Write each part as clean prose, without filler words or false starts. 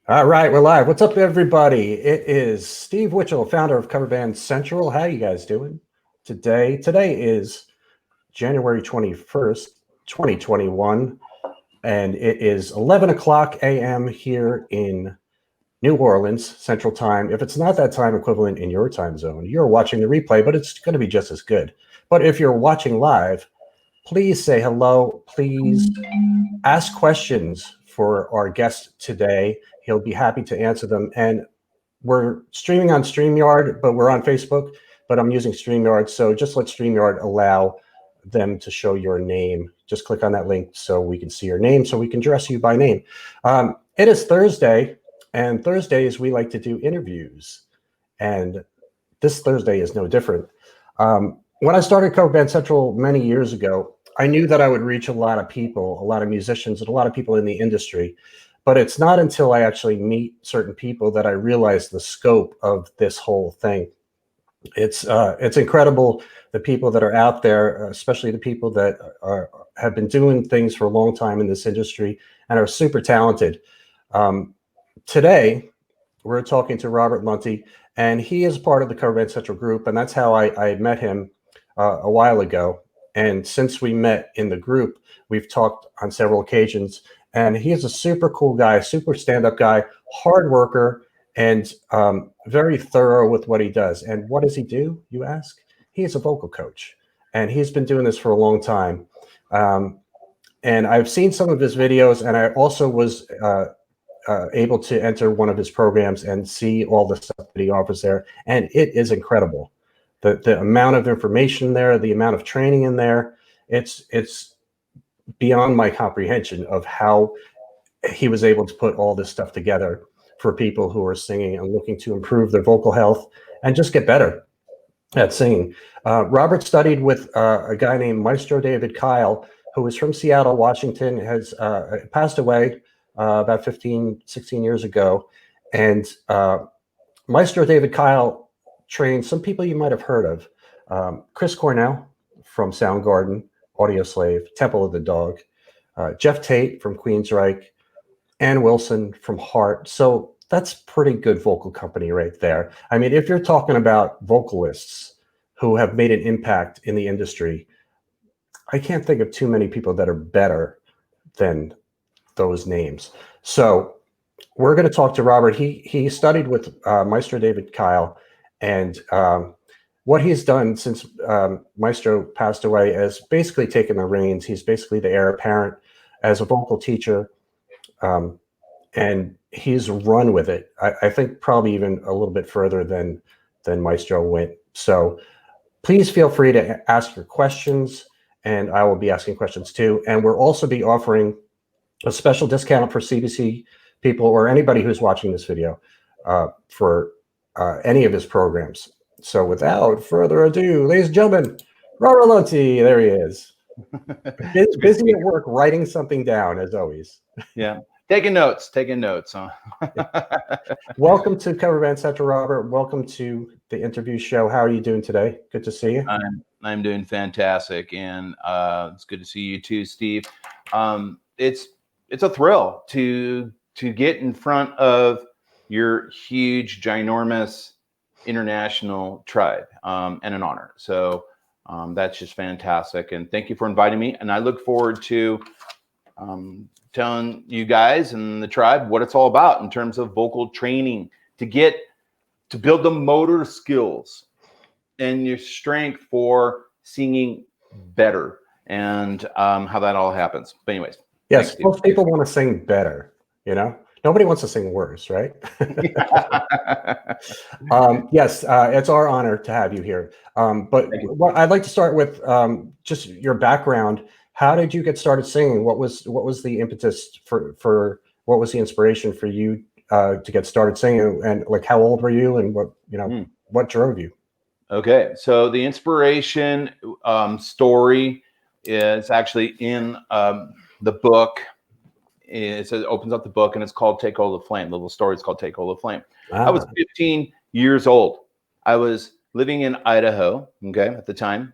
All right, we're live. What's up, everybody? It is Steve Witchell, founder of Cover Band Central. How you guys doing today? Today is January 21st, 2021, and it is 11 o'clock a.m. here in New Orleans, Central Time. If it's not that time equivalent in your time zone, you're watching the replay, but it's going to be just as good. But if you're watching live, please say hello. Please ask questions for our guest today. He'll be happy to answer them. And we're streaming on StreamYard, but we're on Facebook, but I'm using StreamYard. So just let StreamYard allow them to show your name. Just click on that link so we can see your name, so we can address you by name. It is Thursday, and Thursdays we like to do interviews. And this Thursday is no different. When I started Cover Band Central many years ago, I knew that I would reach a lot of people, a lot of musicians, and a lot of people in the industry. But it's not until I actually meet certain people that I realize the scope of this whole thing. It's incredible, the people that are out there, especially the people that have been doing things for a long time in this industry and are super talented. Today, we're talking to Robert Lunte, and he is part of the Cover Band Central group, and that's how I met him a while ago. And since we met in the group, we've talked on several occasions. And he is a super cool guy, super stand-up guy, hard worker, and very thorough with what he does. And what does he do, you ask? He is a vocal coach, and he's been doing this for a long time. And I've seen some of his videos, and I also was able to enter one of his programs and see all the stuff that he offers there. And it is incredible. The amount of information there, the amount of training in there, it's beyond my comprehension of how he was able to put all this stuff together for people who are singing and looking to improve their vocal health and just get better at singing. Robert studied with a guy named Maestro David Kyle, who is from Seattle, Washington, has passed away about 15, 16 years ago. And Maestro David Kyle trained some people you might have heard of. Chris Cornell from Soundgarden, Audioslave, Temple of the Dog, Geoff Tate from Queensryche, Ann Wilson from Heart. So that's pretty good vocal company right there. I mean, if you're talking about vocalists who have made an impact in the industry, I can't think of too many people that are better than those names. So we're going to talk to Robert. He studied with Maestro David Kyle, and what he's done since Maestro passed away is basically taken the reins. He's basically the heir apparent as a vocal teacher, and he's run with it. I think probably even a little bit further than Maestro went. So please feel free to ask your questions, and I will be asking questions too. And we'll also be offering a special discount for CBC people or anybody who's watching this video for any of his programs. So without further ado, ladies and gentlemen, Robert Lunte, there he is. Busy at work writing something down, as always. Yeah, taking notes, huh? Welcome to Cover Band Central, Robert. Welcome to the interview show. How are you doing today? Good to see you. I'm doing fantastic, and it's good to see you too, Steve. It's a thrill to get in front of your huge, ginormous international tribe, and an honor. So that's just fantastic. And thank you for inviting me. And I look forward to telling you guys and the tribe what it's all about in terms of vocal training to build the motor skills and your strength for singing better, and how that all happens. But anyways. Yes, thanks, most people want to sing better, Nobody wants to sing worse, right? Yes, it's our honor to have you here. But what I'd like to start with just your background. How did you get started singing? What was the impetus for what was the inspiration for you to get started singing? And like, how old were you? And what drove you? Okay, so the inspiration story is actually in the book. It opens up the book, and it's called Take Hold of Flame. The little story is called Take Hold of Flame. I was 15 years old. I was living in Idaho, at the time,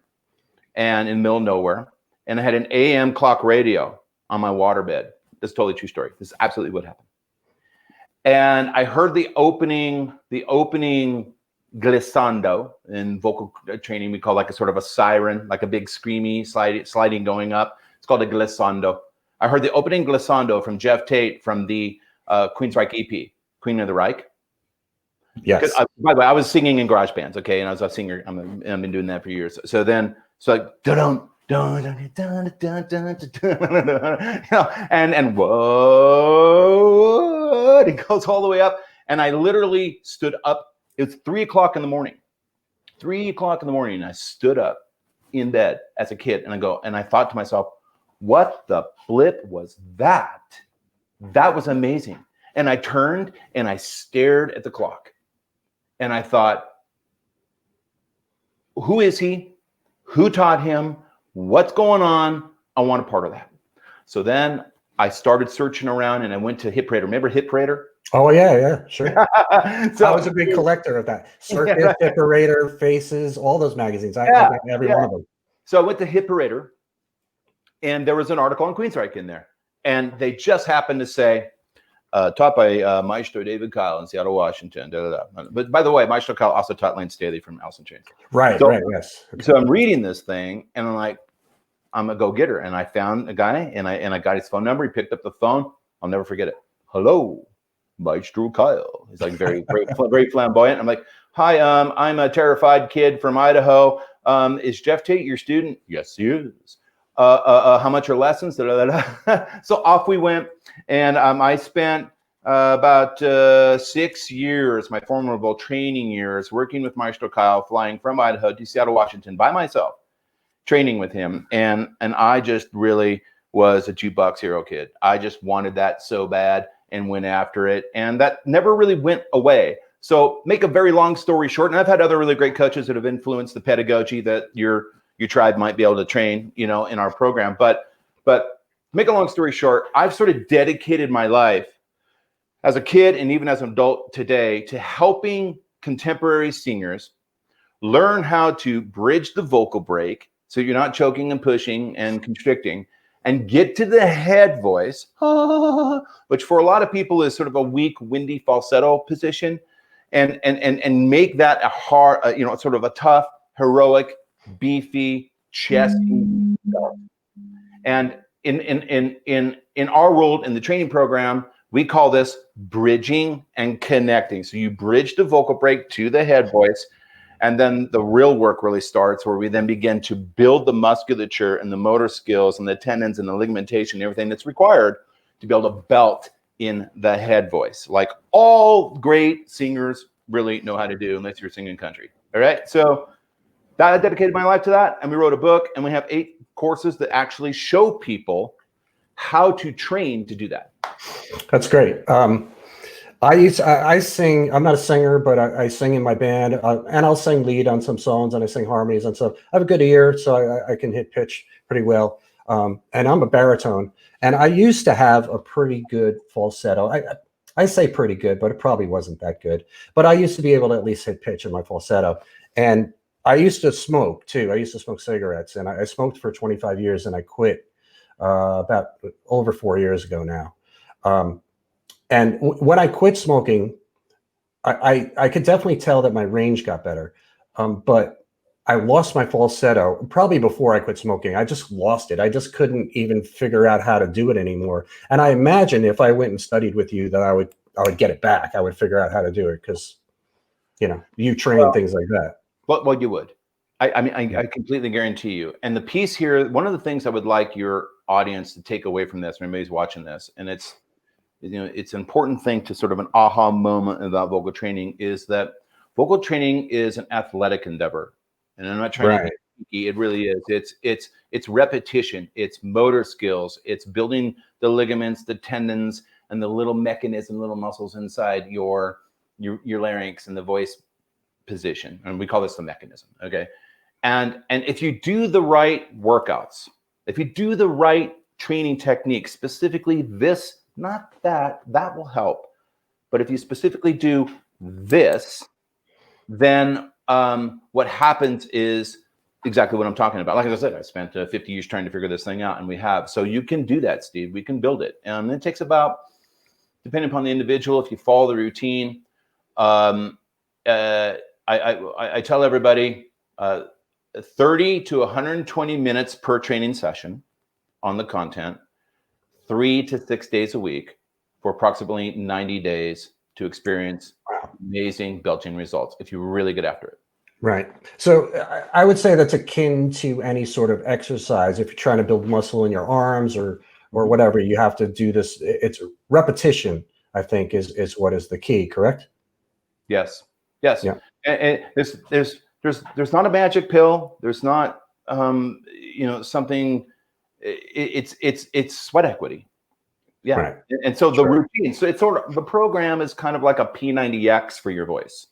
and in the middle of nowhere. And I had an AM clock radio on my waterbed. This is totally true story. This is absolutely what happened. And I heard the opening glissando. In vocal training, we call like a sort of a siren, like a big screamy sliding going up. It's called a glissando. I heard the opening glissando from Geoff Tate from the Queensryche EP, Queen of the Reich. Yes. By the way, I was singing in garage bands, okay, and I was a singer. I've been doing that for years. So like dun dun dun dun dun dun dun, and whoa, it goes all the way up, and I literally stood up. It was 3 o'clock in the morning. 3 o'clock in the morning, and I stood up in bed as a kid, and I thought to myself, what the flip was that? That was amazing. And I turned and I stared at the clock. And I thought, who is he? Who taught him? What's going on? I want a part of that. So then I started searching around and I went to Hit Parader. Remember Hit Parader? Oh, yeah, sure. So I was a big collector of that. Circuit, Hit Parader, Faces, all those magazines. I got every one of them. So I went to Hit Parader, and there was an article on Queensryche in there. And they just happened to say, taught by Maestro David Kyle in Seattle, Washington. But by the way, Maestro Kyle also taught Lane Staley from Alice in Chains. Right, yes. Okay. So I'm reading this thing, and I'm like, I'm a go-getter. And I found a guy, and I got his phone number. He picked up the phone. I'll never forget it. Hello, Maestro Kyle. He's like very flamboyant. I'm like, hi, I'm a terrified kid from Idaho. Is Geoff Tate your student? Yes, he is. How much are lessons? So off we went, and I spent about 6 years, my formidable training years, working with Maestro Kyle, flying from Idaho to Seattle, Washington by myself, training with him. And I just really was a jukebox hero kid. I just wanted that so bad and went after it. And that never really went away. So make a very long story short, and I've had other really great coaches that have influenced the pedagogy that your tribe might be able to train, in our program. But make a long story short, I've sort of dedicated my life as a kid and even as an adult today to helping contemporary singers learn how to bridge the vocal break so you're not choking and pushing and constricting, and get to the head voice, which for a lot of people is sort of a weak, windy falsetto position, and make that a hard, sort of a tough, heroic, beefy, chesty belt. And in our world, in the training program, we call this bridging and connecting. So you bridge the vocal break to the head voice, and then the real work really starts, where we then begin to build the musculature and the motor skills and the tendons and the ligamentation and everything that's required to be able to belt in the head voice, like all great singers really know how to do, unless you're singing country. All right. So I dedicated my life to that, and we wrote a book, and we have 8 courses that actually show people how to train to do that. That's great. I sing. I'm not a singer, but I sing in my band, and I'll sing lead on some songs, and I sing harmonies and stuff. I have a good ear, so I can hit pitch pretty well. And I'm a baritone, and I used to have a pretty good falsetto. I say pretty good, but it probably wasn't that good. But I used to be able to at least hit pitch in my falsetto. And I used to smoke too. I used to smoke cigarettes, and I smoked for 25 years, and I quit about over 4 years ago now. And when I quit smoking, I could definitely tell that my range got better. But I lost my falsetto probably before I quit smoking. I just lost it. I just couldn't even figure out how to do it anymore. And I imagine if I went and studied with you, that I would get it back. I would figure out how to do it, because you train things like that. Well, you would. I completely guarantee you. And the piece here, one of the things I would like your audience to take away from this, when anybody's watching this, and it's an important thing to sort of an aha moment about vocal training, is that vocal training is an athletic endeavor. And I'm not trying to be geeky. It really is. It's repetition. It's motor skills. It's building the ligaments, the tendons, and the little mechanism, little muscles inside your larynx and the voice position. And we call this the mechanism. Okay. And if you do the right workouts, if you do the right training techniques, specifically this, not that will help. But if you specifically do this, then what happens is exactly what I'm talking about. Like I said, I spent 50 years trying to figure this thing out, and we have. So you can do that, Steve. We can build it. And it takes about depending upon the individual, if you follow the routine, I tell everybody 30 to 120 minutes per training session on the content, 3 to 6 days a week for approximately 90 days to experience amazing belching results if you really get after it. Right. So I would say that's akin to any sort of exercise. If you're trying to build muscle in your arms or whatever, you have to do this. It's repetition, I think, is what is the key, correct? Yes. Yes. Yeah. And there's not a magic pill. There's not something. It's sweat equity. Yeah. Right. And so the routine. So it's sort of, the program is kind of like a P90X for your voice.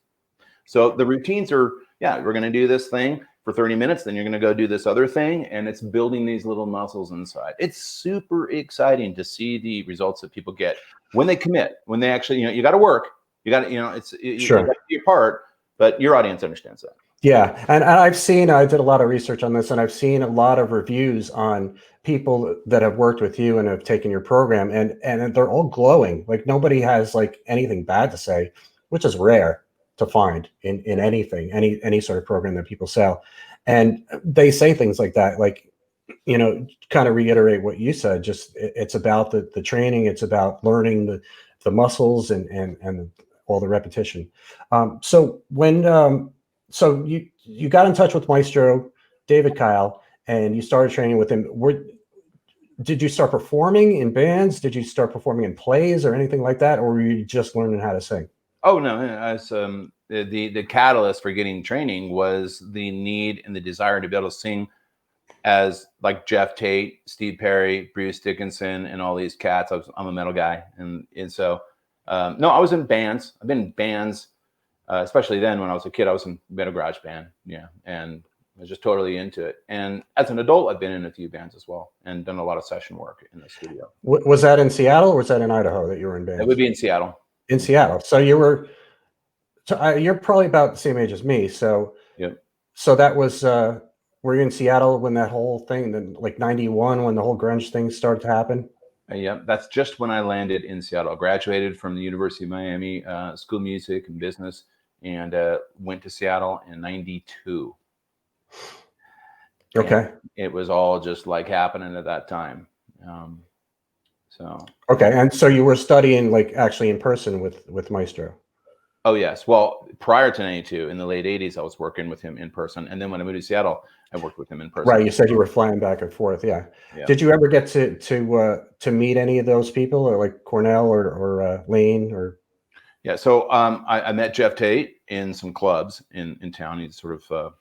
So the routines are, we're going to do this thing for 30 minutes, then you're going to go do this other thing, and it's building these little muscles inside. It's super exciting to see the results that people get when they commit, when they actually, you got to work, you got to, you got to do your part, but your audience understands that. Yeah. And I did a lot of research on this, and I've seen a lot of reviews on people that have worked with you and have taken your program, and they're all glowing. Like nobody has like anything bad to say, which is rare to find in anything, any sort of program that people sell. And they say things like that, like, kind of reiterate what you said, just it's about the training. It's about learning the muscles and all the repetition. So when, so you got in touch with Maestro David Kyle and you started training with him. Did you start performing in bands? Did you start performing in plays or anything like that? Or were you just learning how to sing? Oh no! As the catalyst for getting training was the need and the desire to be able to sing as like Geoff Tate, Steve Perry, Bruce Dickinson, and all these cats. I'm a metal guy, and so no, I was in bands. I've been in bands, especially then when I was a kid. I was in a garage band, and I was just totally into it. And as an adult, I've been in a few bands as well, and done a lot of session work in the studio. Was that in Seattle or was that in Idaho that you were in bands? It would be in Seattle. In Seattle. So you're probably about the same age as me. So So that was were you in Seattle when that whole thing, then like 91, when the whole grunge thing started to happen? Yeah, that's just when I landed in Seattle. I graduated from the University of Miami School of Music and Business, and went to Seattle in 92. Okay. And it was all just like happening at that time. Okay, and so you were studying like actually in person with Maestro? Oh yes. Well, prior to 92, in the late 80s, I was working with him in person, and then when I moved to Seattle, I worked with him in person. Right. You said you were flying back and forth. Yeah. Did you ever get to meet any of those people, or like Cornell or Lane or? Yeah. So I met Geoff Tate in some clubs in town. He sort of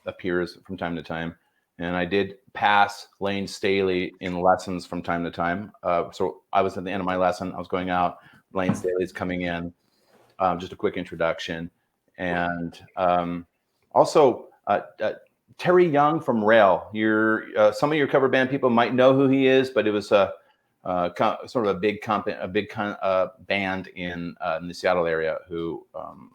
appears from time to time. And I did pass Lane Staley in lessons from time to time. So I was at the end of my lesson. I was going out. Lane Staley's coming in. Just a quick introduction. And also Terry Young from Rail. Some of your cover band people might know who he is, but it was sort of a big band in the Seattle area. Who,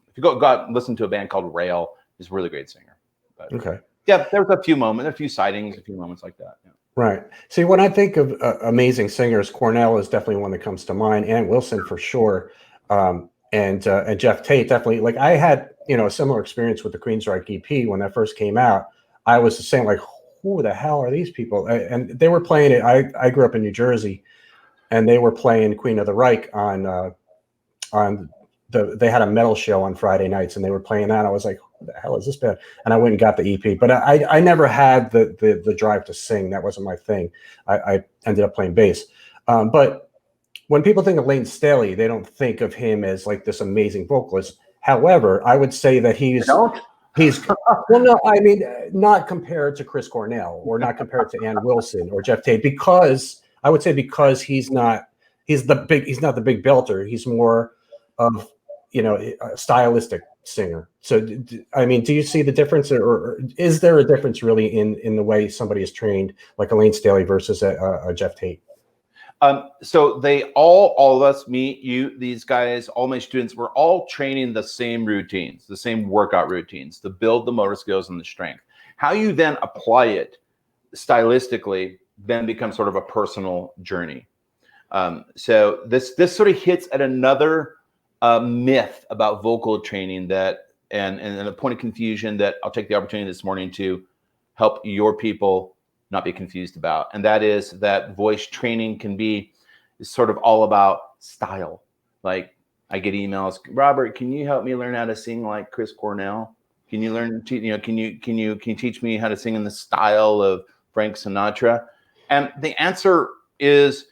if you go out and listen to a band called Rail, is a really great singer. But, okay. Yeah, there was a few moments, a few sightings, a few moments like that. Yeah. Right. See, when I think of amazing singers, Cornell is definitely one that comes to mind, and Wilson for sure, and Geoff Tate definitely. Like I had, a similar experience with the Queensryche EP when that first came out. I was the same, like, who the hell are these people? And they were playing it. I grew up in New Jersey, and they were playing Queen of the Reich on they had a metal show on Friday nights, and they were playing that. I was like, who the hell is this band? And I went and got the EP, but I never had the drive to sing. That wasn't my thing. I ended up playing bass. But when people think of Lane Staley, they don't think of him as like this amazing vocalist. However, I would say that he's well, no, I mean, not compared to Chris Cornell or not compared to Ann Wilson or Geoff Tate, because I would say because he's not the big belter. He's more of, a stylistic singer. So, I mean, do you see the difference, or is there a difference really in the way somebody is trained, like a Lane Staley versus a Geoff Tate? So all of us, these guys, all my students, we're all training the same routines, the same workout routines to build the motor skills and the strength. How you then apply it stylistically then becomes sort of a personal journey. So this sort of hits at another myth about vocal training that and a point of confusion that I'll take the opportunity this morning to help your people not be confused about. And that is that voice training is sort of all about style. Like I get emails, Robert, can you help me learn how to sing like Chris Cornell? Can you learn to, can you teach me how to sing in the style of Frank Sinatra? And the answer is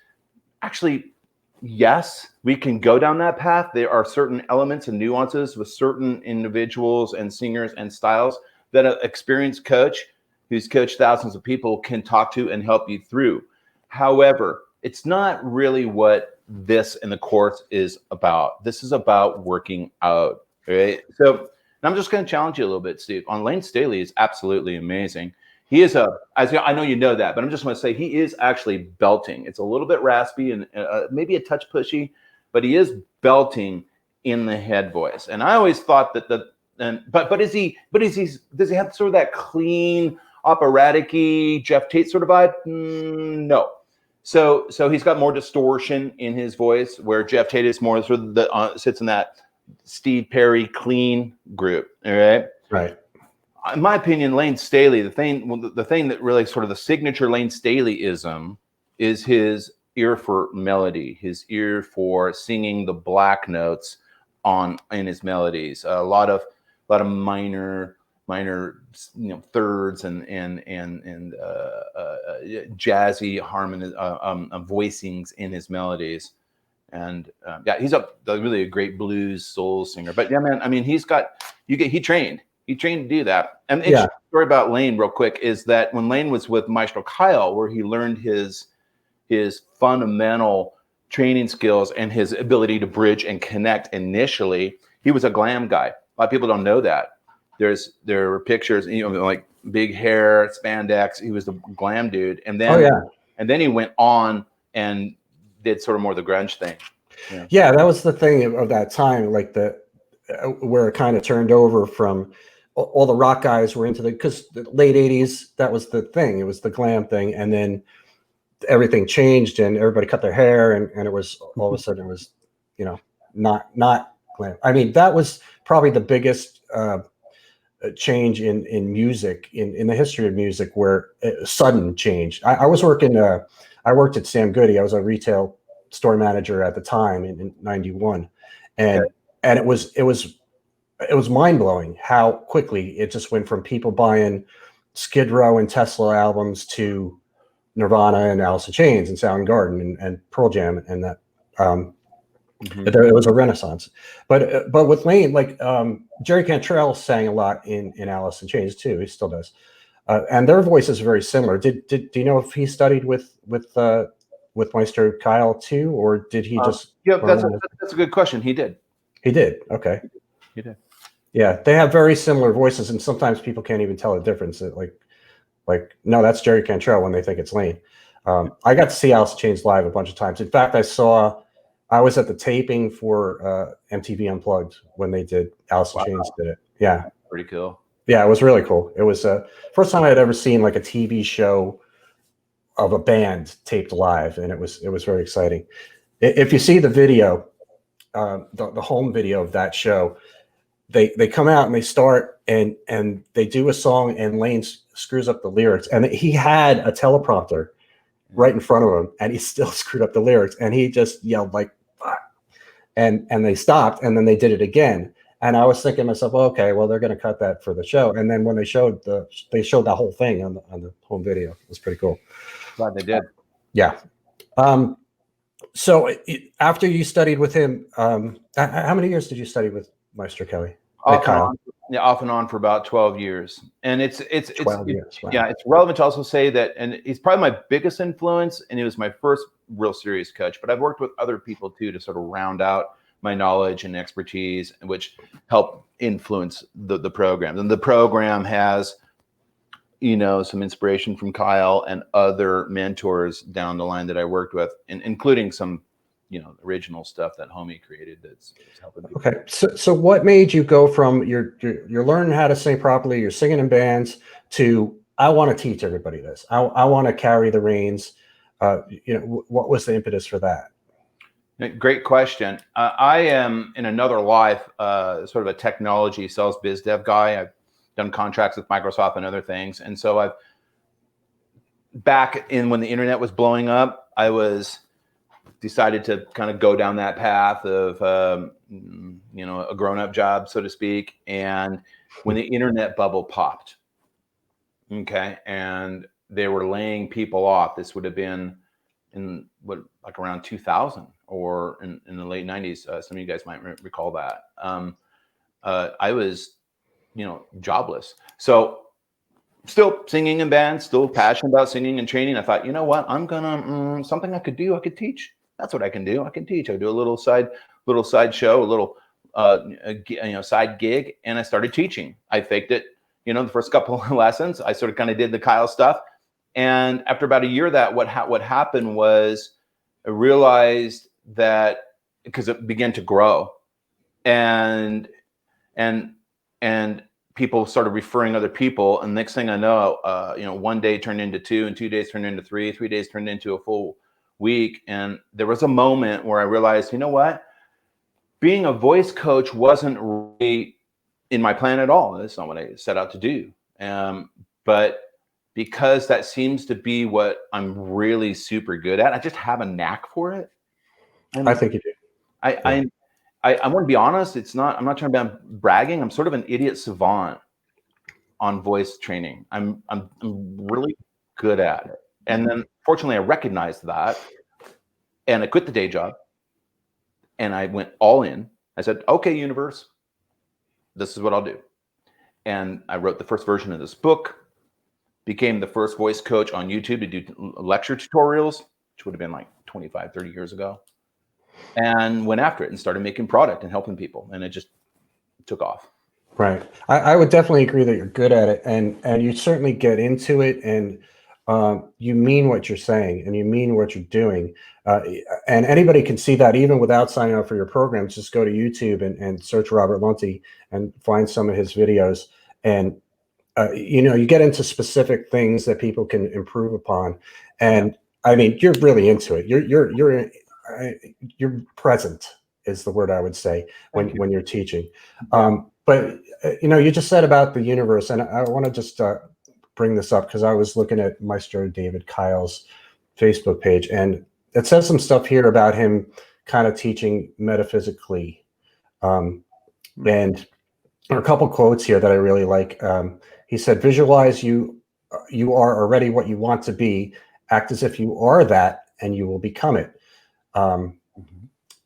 actually yes, we can go down that path. There are certain elements and nuances with certain individuals and singers and styles that an experienced coach who's coached thousands of people can talk to and help you through. However, it's not really what this in the course is about. This is about working out, right? So I'm just going to challenge you a little bit, Steve. On Lane Staley is absolutely amazing. He is I know you know that, but I'm just going to say he is actually belting. It's a little bit raspy and maybe a touch pushy, but he is belting in the head voice. And I always thought that does he have sort of that clean, operatic-y Geoff Tate sort of vibe? No. So he's got more distortion in his voice, where Geoff Tate is more sort of sits in that Steve Perry clean group. All right. Right. In my opinion, Lane Staley, the thing that really sort of the signature Lane Staleyism is his ear for melody, his ear for singing the black notes in his melodies. A lot of minor thirds and jazzy harmony voicings in his melodies. And he's really a great blues soul singer. But yeah, man, I mean, he trained to do that. And the story about Lane real quick is that when Lane was with Maestro Kyle, where he learned his fundamental training skills and his ability to bridge and connect initially, he was a glam guy. A lot of people don't know that. There were pictures, like big hair, spandex. He was the glam dude. And then he went on and did sort of more the grunge thing. Yeah, that was the thing of that time, like where it kind of turned over from all the rock guys were into because the late 80s, that was the thing. It was the glam thing. And then everything changed and everybody cut their hair and it was all of a sudden it was, not glam. I mean, that was probably the biggest change in music, in the history of music, where sudden change. I worked at Sam Goody. I was a retail store manager at the time in 91. And it was mind-blowing how quickly it just went from people buying Skid Row and Tesla albums to Nirvana and Alice in Chains and Soundgarden and Pearl Jam and that. It was a renaissance. But with Lane, like Jerry Cantrell sang a lot in Alice in Chains too. He still does. And their voices are very similar. Do you know if he studied with Maestro Kyle too, or did he just? Yeah, that's a good question. He did. He did. Okay. He did. Yeah, they have very similar voices, and sometimes people can't even tell the difference. Like, no, that's Jerry Cantrell when they think it's Lane. I got to see Alice in Chains live a bunch of times. In fact, I was at the taping for MTV Unplugged when they did Alice in Chains did it. Yeah, pretty cool. Yeah, it was really cool. It was first time I had ever seen like a TV show of a band taped live, and it was very exciting. If you see the video, the home video of that show, they come out and they start and they do a song and Lane screws up the lyrics, and he had a teleprompter right in front of him and he still screwed up the lyrics, and he just yelled like fuck. And they stopped and then they did it again. And I was thinking to myself, okay, well, they're going to cut that for the show. And then when they showed that whole thing on the home video. It was pretty cool. Glad they did. Yeah. So after you studied with him, how many years did you study with Maestro Kelly? Off and on for about 12 years. And it's 12 years. Wow. Yeah, it's relevant to also say that, and he's probably my biggest influence, and he was my first real serious coach, but I've worked with other people too to sort of round out my knowledge and expertise, which help influence the program. And the program has, some inspiration from Kyle and other mentors down the line that I worked with, including some, original stuff that homie created that's helping people. Okay. So what made you go from you're learning how to sing properly, you're singing in bands, to I want to teach everybody this. I want to carry the reins. What was the impetus for that? Great question. I am in another life, sort of a technology sales biz dev guy. I've done contracts with Microsoft and other things. And so I've back in when the internet was blowing up, I was decided to kind of go down that path of, a grown-up job, so to speak. And when the internet bubble popped, okay, and they were laying people off, this would have been in like around 2000 or in the late 90s. Some of you guys might recall that. I was, jobless. So still singing in bands, still passionate about singing and training. I thought, you know what, I'm gonna something I could do. I could teach. That's what I can do. I can teach. I do a little side show, a little side gig, and I started teaching. I faked it. The first couple of lessons, I sort of kind of did the Kyle stuff. And after about a year of that, what happened was I realized that because it began to grow, and people started referring other people, and next thing I know, one day turned into 2, and 2 days turned into 3, 3 days turned into a full week. And there was a moment where I realized, you know what, being a voice coach wasn't really in my plan at all. That's not what I set out to do. But because that seems to be what I'm really super good at, I just have a knack for it. I think you do. I want to be honest. I'm not trying to be bragging. I'm sort of an idiot savant on voice training. I'm really good at it. And then fortunately I recognized that, and I quit the day job and I went all in. I said, okay, universe, this is what I'll do. And I wrote the first version of this book, became the first voice coach on YouTube to do lecture tutorials, which would have been like 25, 30 years ago. And went after it and started making product and helping people. And it just took off. Right. I would definitely agree that you're good at it, and you certainly get into it, and you mean what you're saying, and you mean what you're doing. And anybody can see that even without signing up for your programs. Just go to YouTube and search Robert Lunte and find some of his videos. And, you get into specific things that people can improve upon. And I mean, you're really into it. You're present is the word I would say when you're teaching. But you just said about the universe, and I want to just bring this up because I was looking at Maestro David Kyle's Facebook page, and it says some stuff here about him kind of teaching metaphysically. And there are a couple quotes here that I really like. He said, "Visualize you are already what you want to be. Act as if you are that, and you will become it."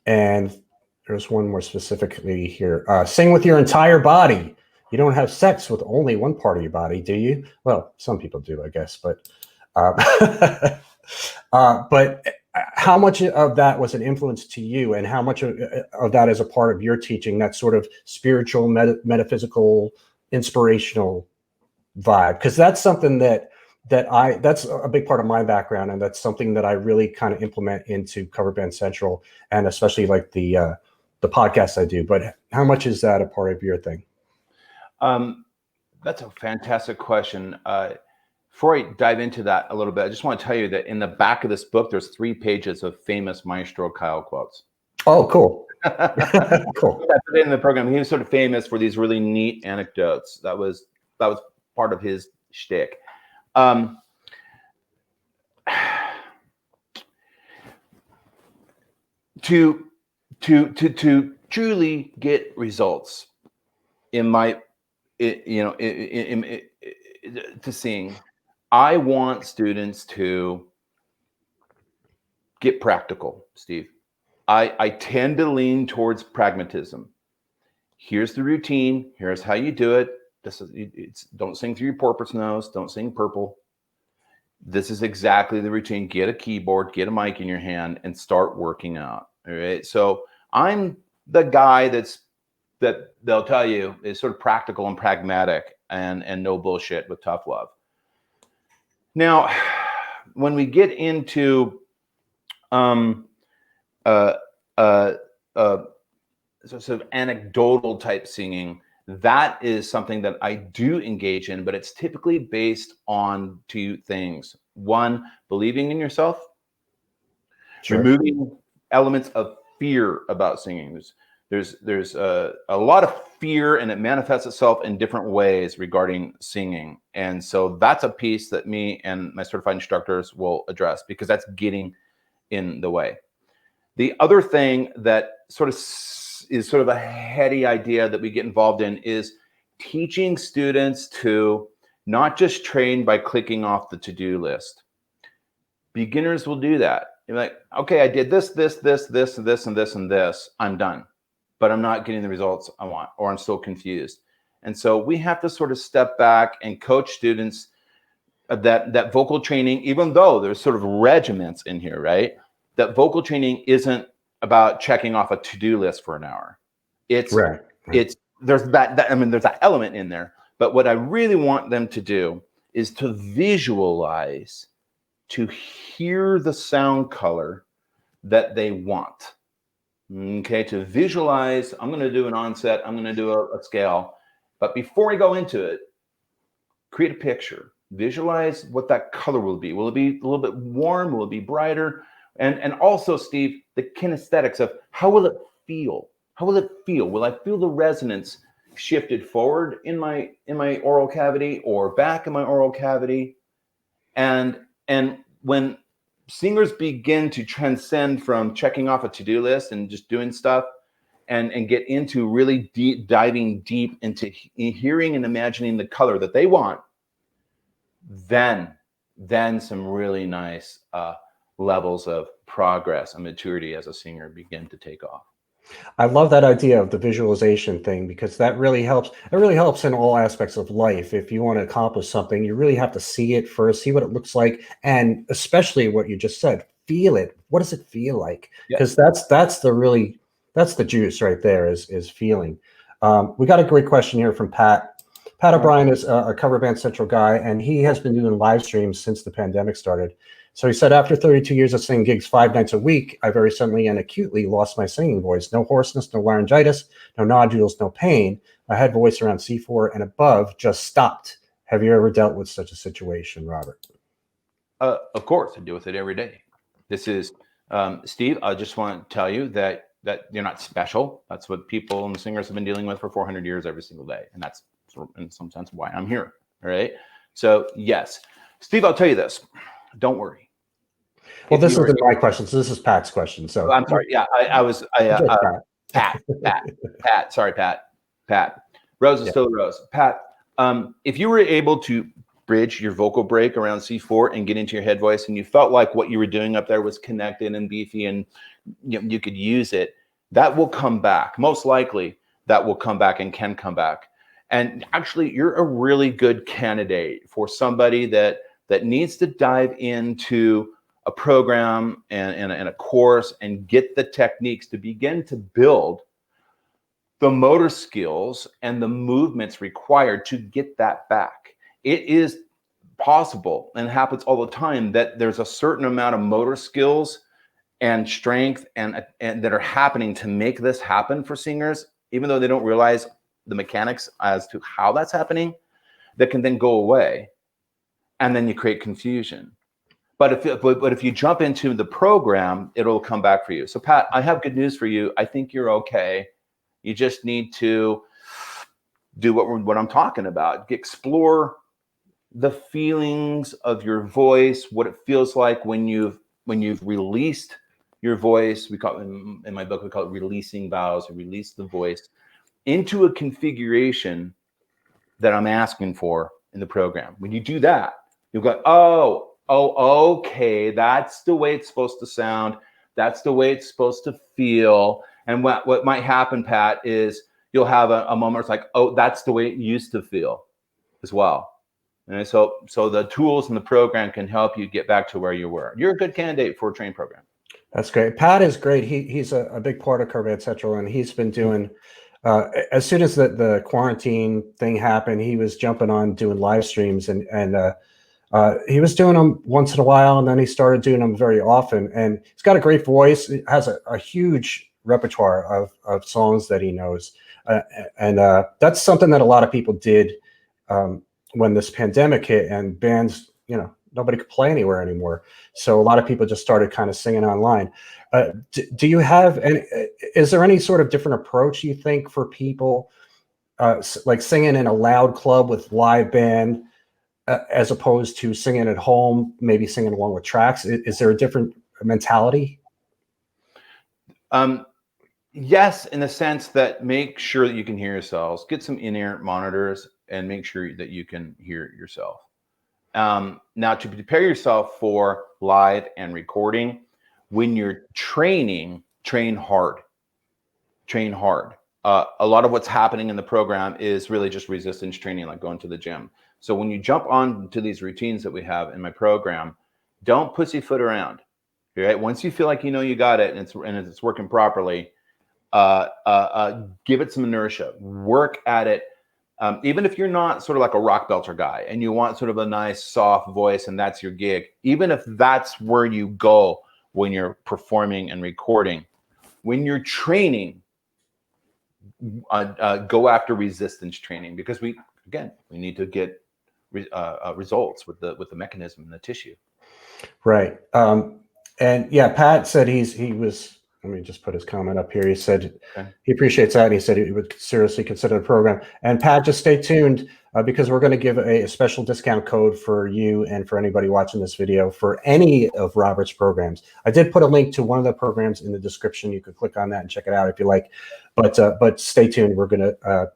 And there's one more specifically here. Sing with your entire body. You don't have sex with only one part of your body, do you? Well, some people do, I guess. But but how much of that was an influence to you, and how much of that is a part of your teaching, that sort of spiritual, metaphysical, inspirational vibe? Because that's something that's a big part of my background, and that's something that I really kind of implement into Cover Band Central, and especially like the podcast I do. But how much is that a part of your thing? That's a fantastic question. Before I dive into that a little bit, I just want to tell you that in the back of this book, there's 3 pages of famous Maestro Kyle quotes. Oh, cool. Cool. That's in the program. He was sort of famous for these really neat anecdotes. That was part of his shtick. To truly get results to sing, I want students to get practical, Steve. I tend to lean towards pragmatism. Here's the routine. Here's how you do it. Don't sing through your porpoise nose. Don't sing purple. This is exactly the routine. Get a keyboard, get a mic in your hand, and start working out. All right. So I'm the guy that they'll tell you is sort of practical and pragmatic and no bullshit with tough love. Now, when we get into sort of anecdotal type singing, that is something that I do engage in, but it's typically based on 2 things. One, believing in yourself, Sure. removing elements of fear about singing. There's a lot of fear, and it manifests itself in different ways regarding singing. And so that's a piece that me and my certified instructors will address, because that's getting in the way. The other thing that is sort of a heady idea that we get involved in is teaching students to not just train by clicking off the to-do list. Beginners will do that. You're like, okay, I did this, and this. I'm done, but I'm not getting the results I want, or I'm still confused. And so we have to sort of step back and coach students that vocal training, even though there's sort of regiments in here, right? That vocal training isn't about checking off a to-do list for an hour. It's Right. There's that element in there. But what I really want them to do is to visualize, to hear the sound color that they want. Okay, to visualize, I'm going to do an onset, I'm going to do a scale. But before I go into it, create a picture. Visualize what that color will be. Will it be a little bit warm? Will it be brighter? And also, Steve, the kinesthetics of how will it feel? How will it feel? Will I feel the resonance shifted forward in my oral cavity or back in my oral cavity? And when singers begin to transcend from checking off a to-do list and just doing stuff and get into really diving deep into hearing and imagining the color that they want, then some really nice levels of progress and maturity as a singer begin to take off. I love that idea of the visualization thing, because that really helps. It really helps in all aspects of life. If you want to accomplish something, you really have to see it first, see what it looks like, and especially what you just said, feel it. What does it feel like? Because that's the juice right there, is feeling. We got a great question here from Pat. Pat O'Brien is a Cover Band Central guy, and he has been doing live streams since the pandemic started. So he said, after 32 years of singing gigs 5 nights a week, I very suddenly and acutely lost my singing voice. No hoarseness, no laryngitis, no nodules, no pain. My head voice around C4 and above just stopped. Have you ever dealt with such a situation, Robert? Of course, I deal with it every day. This is, Steve, I just want to tell you that you're not special. That's what people and singers have been dealing with for 400 years every single day. And that's, in some sense, why I'm here. All right. So, yes. Steve, I'll tell you this. Don't worry. Well, this isn't my question. So this is Pat's question. So I'm sorry. Yeah, Pat. Sorry, Pat. Rose is still a rose. Pat, if you were able to bridge your vocal break around C4 and get into your head voice, and you felt like what you were doing up there was connected and beefy, and you could use it, that will come back. Most likely, that will come back and can come back. And actually, you're a really good candidate for somebody that needs to dive into a program and a course and get the techniques to begin to build the motor skills and the movements required to get that back. It is possible, and happens all the time, that there's a certain amount of motor skills and strength and that are happening to make this happen for singers, even though they don't realize the mechanics as to how that's happening, that can then go away. And then you create confusion. But if you jump into the program, it'll come back for you. So Pat, I have good news for you. I think you're okay. You just need to do what I'm talking about. Explore the feelings of your voice, what it feels like when you've released your voice. We call it, in my book, we call it releasing vowels, or release the voice into a configuration that I'm asking for in the program. When you do that, you'll go, okay, that's the way it's supposed to sound. That's the way it's supposed to feel. And what might happen, Pat, is you'll have a moment where it's like, oh, that's the way it used to feel as well. And so the tools in the program can help you get back to where you were. You're a good candidate for a training program. That's great. Pat is great. He's a big part of Cover Band Central, and he's been doing, as soon as the quarantine thing happened, he was jumping on doing live streams, and he was doing them once in a while, and then he started doing them very often. And he's got a great voice. He has a huge repertoire of songs that he knows. And that's something that a lot of people did when this pandemic hit, and bands, nobody could play anywhere anymore. So a lot of people just started kind of singing online. Do you have any, is there any sort of different approach you think for people like singing in a loud club with live band as opposed to singing at home, maybe singing along with tracks? Is there a different mentality? Yes, in the sense that make sure that you can hear yourselves, get some in-ear monitors, and make sure that you can hear yourself. Now, to prepare yourself for live and recording, when you're training, train hard. Train hard. A lot of what's happening in the program is really just resistance training, like going to the gym. So when you jump on to these routines that we have in my program, don't pussyfoot around. Right? Once you feel like you know you got it and it's working properly, give it some inertia. Work at it. Even if you're not sort of like a rock belter guy and you want sort of a nice soft voice and that's your gig, even if that's where you go when you're performing and recording, when you're training, go after resistance training, because we need to get results with the mechanism and the tissue. Right. And yeah, Pat said he was, let me just put his comment up here. He said he appreciates that. And he said he would seriously consider the program. And Pat, just stay tuned because we're going to give a special discount code for you and for anybody watching this video for any of Robert's programs. I did put a link to one of the programs in the description. You could click on that and check it out if you like. But stay tuned. We're going to,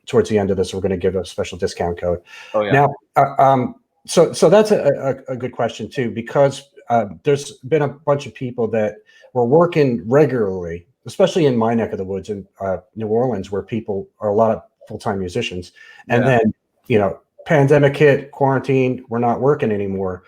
towards the end of this, we're going to give a special discount code. Oh, yeah. Now, so that's a good question too, because there's been a bunch of people that were working regularly, especially in my neck of the woods in New Orleans, where people are a lot of full-time musicians. And then, pandemic hit, quarantine, we're not working anymore.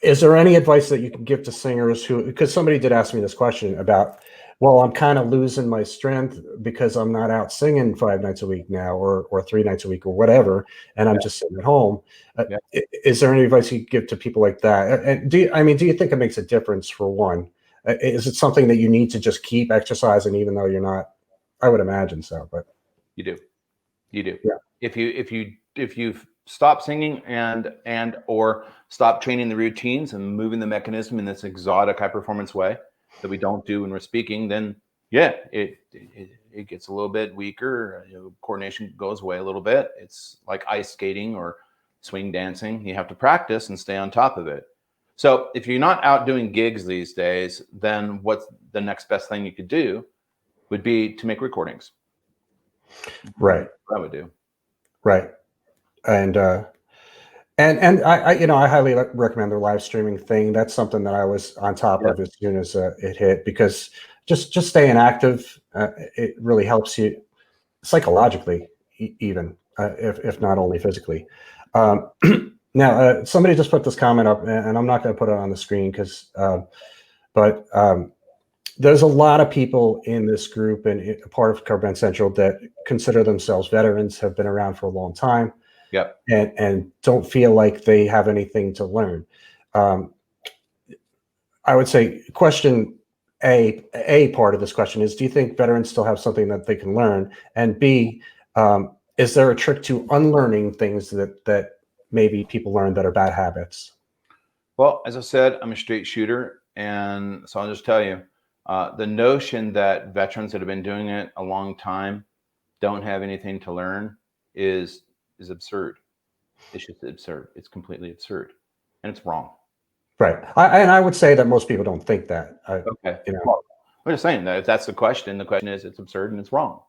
Is there any advice that you can give to singers who, because somebody did ask me this question about, well, I'm kind of losing my strength because I'm not out singing 5 nights a week now, or 3 nights a week or whatever, and I'm just sitting at home. Is there any advice you give to people like that? And do you think it makes a difference, for one? Is it something that you need to just keep exercising even though you're not? I would imagine so, but you do. Yeah. If you stop singing and or stop training the routines and moving the mechanism in this exotic high performance way that we don't do when we're speaking, then it gets a little bit weaker. Coordination goes away a little bit. It's like ice skating or swing dancing. You have to practice and stay on top of it. So if you're not out doing gigs these days, then what's the next best thing you could do would be to make recordings. Right. I would do. Right. And I highly recommend the live streaming thing. That's something that I was on top of as soon as it hit, because just staying active, it really helps you psychologically, even if not only physically. Now, somebody just put this comment up, and I'm not going to put it on the screen but there's a lot of people in this group and a part of Cover Band Central that consider themselves veterans, have been around for a long time. Yep. And don't feel like they have anything to learn. I would say question A part of this question is, do you think veterans still have something that they can learn? And B, is there a trick to unlearning things that maybe people learn that are bad habits? Well, as I said, I'm a straight shooter. And so I'll just tell you, the notion that veterans that have been doing it a long time don't have anything to learn is absurd. It's just absurd. It's completely absurd, and it's wrong. Right. I would say that most people don't think that. Okay. Well, we're just saying that if that's the question is it's absurd and it's wrong.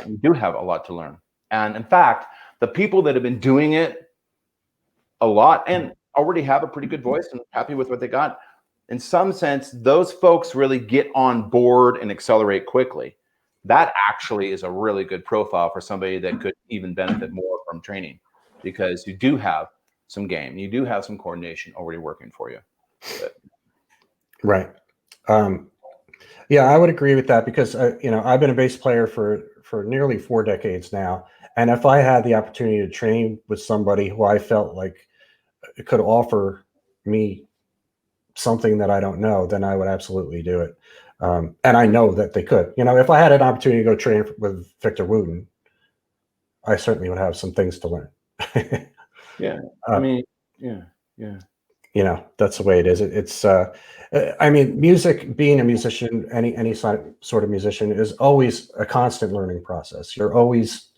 You do have a lot to learn. And in fact, the people that have been doing it a lot and already have a pretty good voice and happy with what they got, in some sense, those folks really get on board and accelerate quickly. That actually is a really good profile for somebody that could even benefit more from training, because you do have some game, you do have some coordination already working for you. Right. Yeah, I would agree with that, because I've been a bass player for nearly 4 decades now, and if I had the opportunity to train with somebody who I felt like could offer me something that I don't know, then I would absolutely do it. And I know that they could. If I had an opportunity to go train with Victor Wooten, I certainly would have some things to learn. Yeah. I mean, yeah. You know, that's the way it is. I mean, music, being a musician, any sort of musician, is always a constant learning process. You're always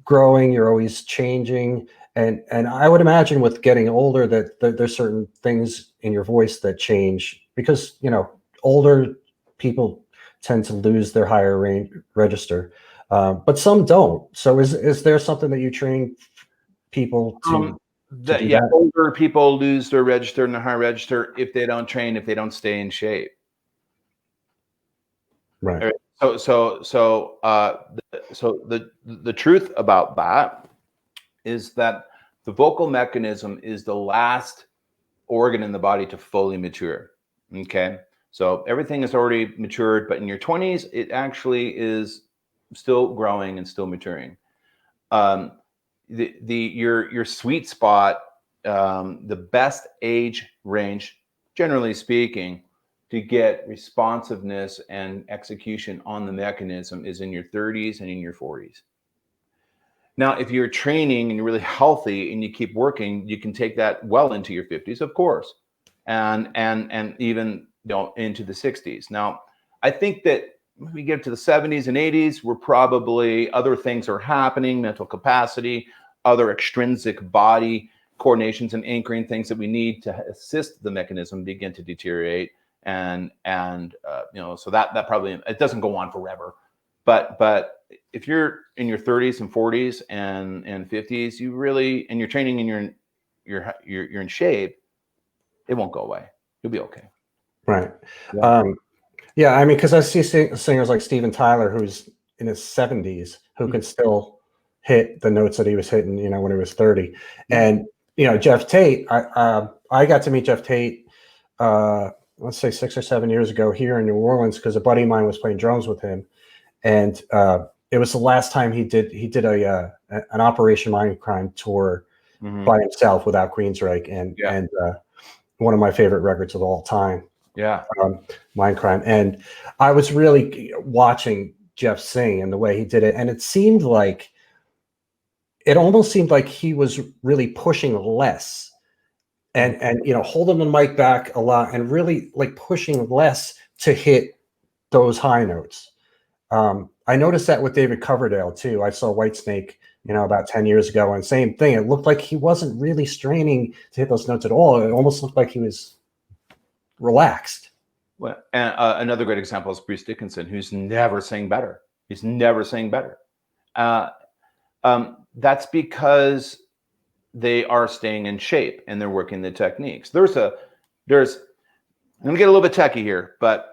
growing, you're always changing. And I would imagine with getting older that there's certain things in your voice that change because, you know, older people tend to lose their higher range register, but some don't. So is there something that you train people to do that? Older people lose their register and the high register if they don't train, if they don't stay in shape. Right. So the truth about that is that the vocal mechanism is the last organ in the body to fully mature. Okay. So everything is already matured, but in your 20s, it actually is still growing and still maturing. Your sweet spot, the best age range, generally speaking, to get responsiveness and execution on the mechanism is in your 30s and in your 40s. Now, if you're training and you're really healthy and you keep working, you can take that well into your 50s, of course, and even, you know, into the 60s. Now, I think that when we get to the 70s and 80s, we're probably, other things are happening, mental capacity, other extrinsic body coordinations and anchoring things that we need to assist the mechanism begin to deteriorate. And you know, so that probably, it doesn't go on forever, but if you're in your 30s and 40s and 50s, you really, and you're training and you're in shape, it won't go away. You'll be okay. Right. Yeah. I mean, because I see singers like Steven Tyler, who's in his 70s, who can still hit the notes that he was hitting, you know, when he was 30. And, you know, Geoff Tate, I got to meet Geoff Tate, let's say 6 or 7 years ago here in New Orleans, because a buddy of mine was playing drums with him. And it was the last time he did an Operation Mindcrime tour by himself without Queensryche, and one of my favorite records of all time. Yeah, Mindcrime. And I was really watching Geoff sing and the way he did it, and it almost seemed like he was really pushing less, and you know, holding the mic back a lot, and really like pushing less to hit those high notes. I noticed that with David Coverdale too. I saw Whitesnake, you know, about 10 years ago, and same thing. It looked like he wasn't really straining to hit those notes at all. It almost looked like he was relaxed. Well, and another great example is Bruce Dickinson, who's never sang better. He's never sang better. That's because they are staying in shape and they're working the techniques. I'm gonna get a little bit techie here, but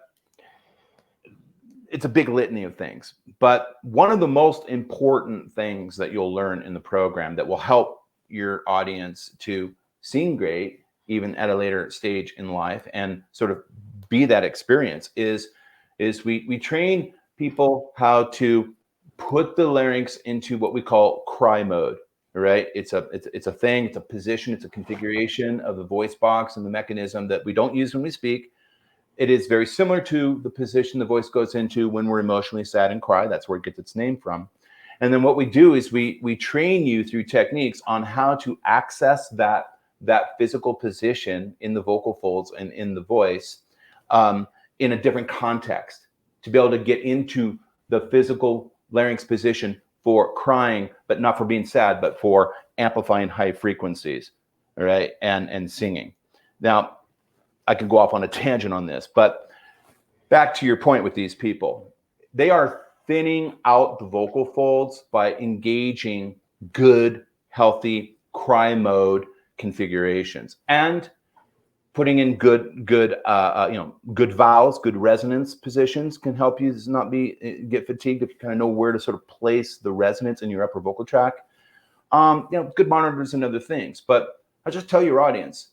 it's a big litany of things. But one of the most important things that you'll learn in the program that will help your audience to sing great, even at a later stage in life, and sort of be that experience is we train people how to put the larynx into what we call cry mode, right? It's a thing, it's a position, it's a configuration of the voice box and the mechanism that we don't use when we speak. It is very similar to the position the voice goes into when we're emotionally sad and cry. That's where it gets its name from. And then what we do is we train you through techniques on how to access that physical position in the vocal folds and in the voice in a different context, to be able to get into the physical larynx position for crying, but not for being sad, but for amplifying high frequencies, right? And singing. Now, I could go off on a tangent on this, but back to your point with these people, they are thinning out the vocal folds by engaging good, healthy cry mode configurations and putting in good vowels, good resonance positions can help you not get fatigued if you kind of know where to sort of place the resonance in your upper vocal tract. Good monitors and other things. But I just tell your audience,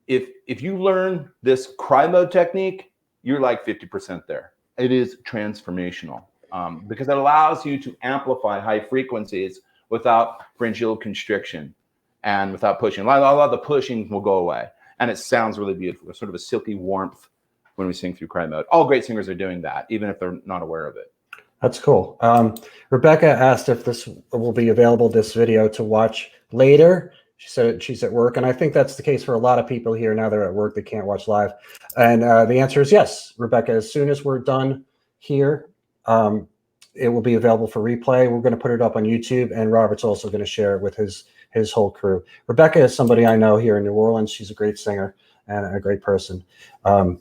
if you learn this cry mode technique, you're like 50% there. It is transformational because it allows you to amplify high frequencies without pharyngeal constriction and without pushing. A lot of the pushing will go away, and it sounds really beautiful. There's sort of a silky warmth when we sing through cry mode. All great singers are doing that, even if they're not aware of it. That's cool. Rebecca asked if this will be available, this video, to watch later. She said she's at work, and I think that's the case for a lot of people here. Now they're at work, they can't watch live. And the answer is yes, Rebecca. As soon as we're done here, it will be available for replay. We're going to put it up on YouTube, and Robert's also going to share it with his whole crew. Rebecca is somebody I know here in New Orleans. She's a great singer and a great person. I'm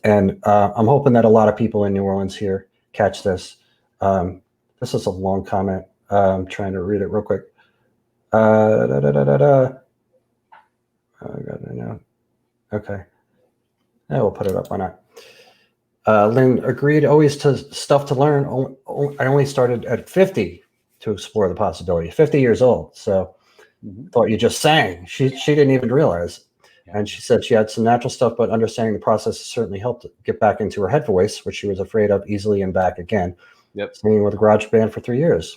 hoping that a lot of people in New Orleans here catch this. This is a long comment. I'm trying to read it real quick. I got it now. Okay. Yeah, we'll put it up. Why not? Lynn agreed. Always stuff to learn. I only started at 50 to explore the possibility. 50 years old. So thought you just sang. She didn't even realize. And she said she had some natural stuff, but understanding the process certainly helped get back into her head voice, which she was afraid of, easily and back again. Yep. Singing with a garage band for 3 years.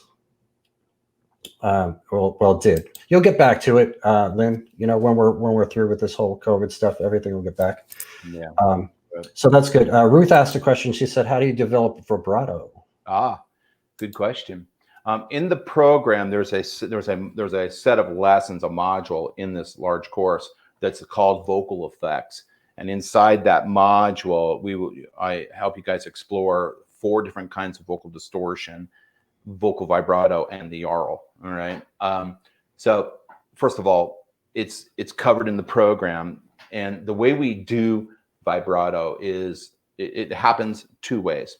Well, did. You'll get back to it, Lynn. You know, when we're through with this whole COVID stuff, everything will get back. Yeah. So that's good. Ruth asked a question. She said, "How do you develop vibrato?" Good question. In the program, there's a set of lessons, a module in this large course that's called Vocal Effects, and inside that module, I help you guys explore 4 different kinds of vocal distortion, vocal vibrato, and the aural. All right. So first of all, it's covered in the program, and the way we do vibrato is it happens 2 ways.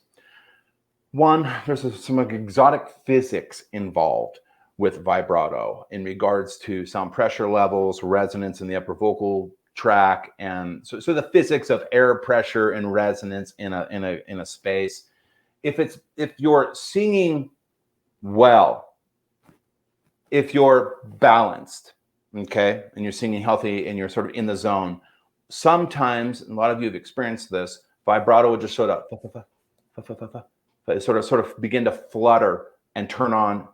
One, there's some exotic physics involved with vibrato in regards to sound pressure levels, resonance in the upper vocal tract, and so the physics of air pressure and resonance in a space. If you're singing well, if you're balanced, okay, and you're singing healthy and you're sort of in the zone, sometimes, and a lot of you have experienced this, vibrato will just sort of begin to flutter and turn on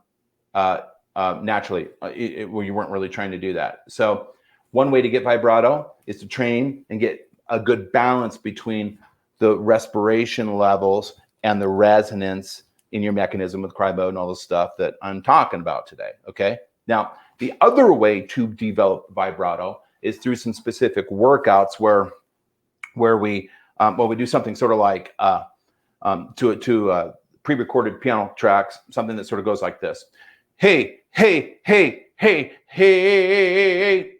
naturally, where you weren't really trying to do that. So one way to get vibrato is to train and get a good balance between the respiration levels and the resonance in your mechanism with cry mode and all the stuff that I'm talking about today. Okay. Now, the other way to develop vibrato is through some specific workouts where we do something sort of like to pre-recorded piano tracks, something that sort of goes like this. Hey, hey, hey, hey, hey,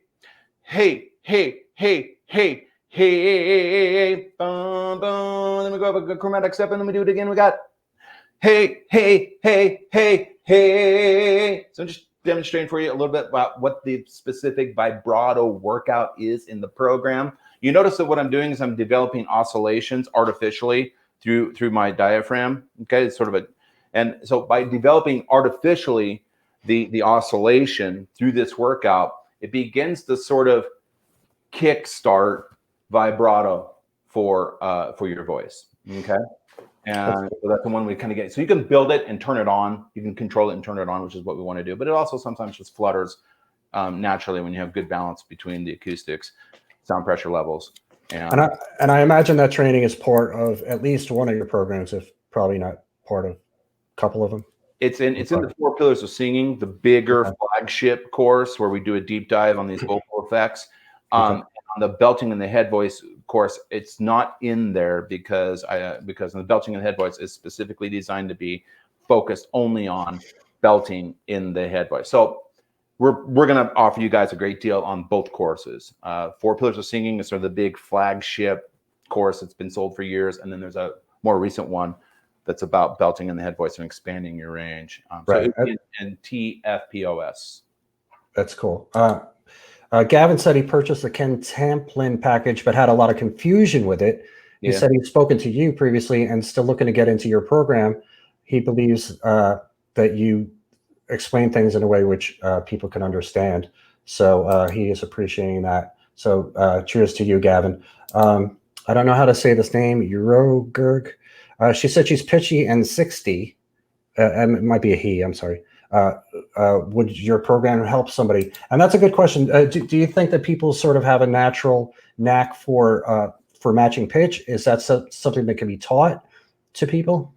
hey, hey, hey, hey, hey, boom, boom. Then we go up a chromatic step and then we do it again. We got hey, hey, hey, hey, hey. So I'm just demonstrating for you a little bit about what the specific vibrato workout is in the program. You notice that what I'm doing is I'm developing oscillations artificially through my diaphragm. Okay, it's sort of and so by developing artificially the oscillation through this workout, it begins to sort of kickstart vibrato for your voice. Okay. And so that's the one we kind of get. So you can build it and turn it on. You can control it and turn it on, which is what we want to do. But it also sometimes just flutters naturally when you have good balance between the acoustics, sound pressure levels. And I imagine that training is part of at least one of your programs, if probably not part of a couple of them. It's in the 4 pillars of singing, the bigger flagship course where we do a deep dive on these vocal effects. On the belting and the head voice course, it's not in there because the belting and the head voice is specifically designed to be focused only on belting in the head voice. So we're going to offer you guys a great deal on both courses. 4 Pillars of Singing is sort of the big flagship course that's been sold for years, and then there's a more recent one that's about belting in the head voice and expanding your range. Right. So in TFPOS. That's cool. Gavin said he purchased the Ken Tamplin package, but had a lot of confusion with it. He said he'd spoken to you previously and still looking to get into your program. He believes that you explain things in a way which people can understand. So he is appreciating that. So cheers to you, Gavin. I don't know how to say this name, Eurogurg. She said she's pitchy and 60. And it might be a he, I'm sorry. Would your program help somebody? And that's a good question. Do you think that people sort of have a natural knack for matching pitch? Is that something that can be taught to people?